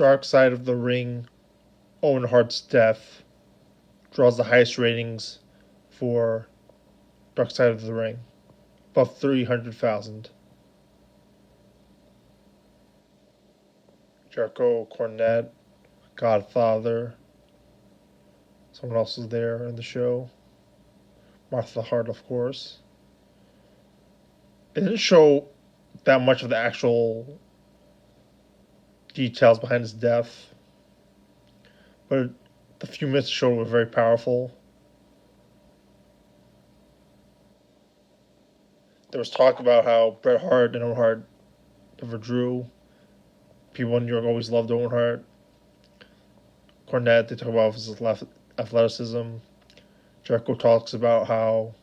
Dark Side of the Ring, Owen Hart's death draws the highest ratings for Dark Side of the Ring, above 300,000. Jericho, Cornette, Godfather, someone else was there in the show. Martha Hart, of course. It didn't show that much of the actual details behind his death, but the few minutes it showed were very powerful. There was talk about how Bret Hart and Owen Hart never drew. People in New York always loved Owen Hart. Cornette, they talk about his athleticism. Jericho talks about how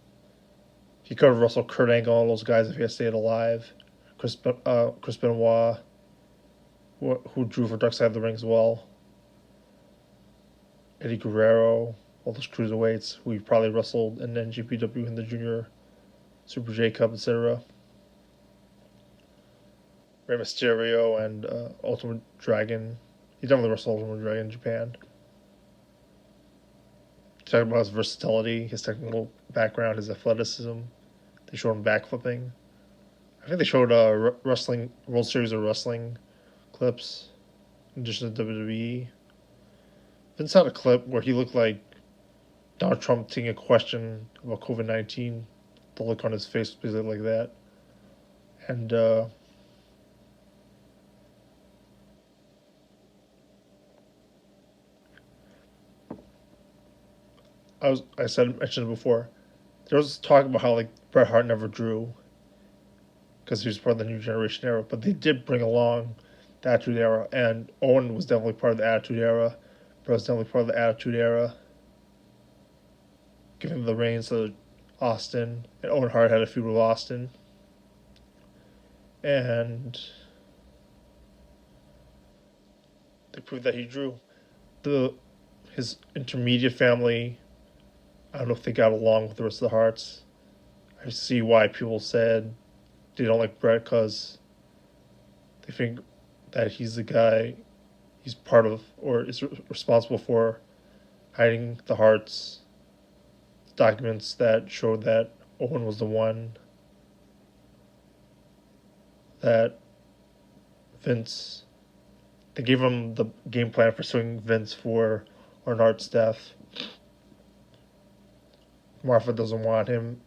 he could have wrestled Kurt Angle and all those guys if he had stayed alive. Chris Benoit, who drew for Dark Side of the Ring as well. Eddie Guerrero, all those cruiserweights who he probably wrestled in NGPW in the Junior Super J Cup, etc. Rey Mysterio and Ultimate Dragon. He definitely wrestled Ultimate Dragon in Japan. Talking about his versatility, his technical background, his athleticism. They showed him backflipping. I think they showed wrestling World Series of Wrestling clips in addition to WWE. Vince had a clip where he looked like Donald Trump taking a question about COVID-19. The look on his face was basically like that. And mentioned it before. There was talk about how like Bret Hart never drew because he was part of the New Generation era, but they did bring along the Attitude Era, and Owen was definitely part of the Attitude Era. Bret was definitely part of the Attitude Era, giving the reins to Austin, and Owen Hart had a feud with Austin, and they proved that he drew. His intermediate family, I don't know if they got along with the rest of the Harts. I see why people said they don't like Bret because they think that he's the guy, he's part of, or is responsible for hiding the Harts documents that showed that Owen was the one that Vince, they gave him the game plan for suing Vince for Owen Hart's death. Martha doesn't want him.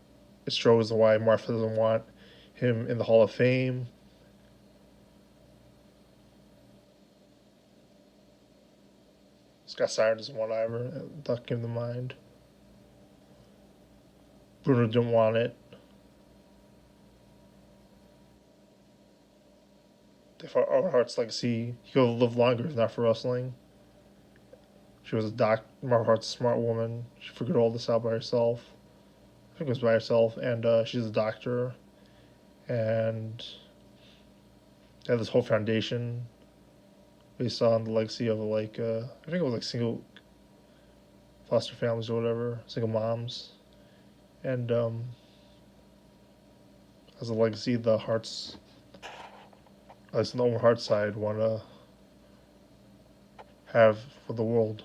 It shows why Martha doesn't want him in the Hall of Fame. Scott Steiner doesn't want Ivor. That came to mind. Bruno didn't want it. They thought Owen Hart's legacy, he could have lived longer if not for wrestling. She was Martha Hart's a smart woman. She figured all this out by herself. I think it was by herself, and she's a doctor. And they had this whole foundation based on the legacy of I think it was like single foster families or whatever, single moms, and as a legacy, the Hearts, at least on the Owen Hart side, want to have for the world.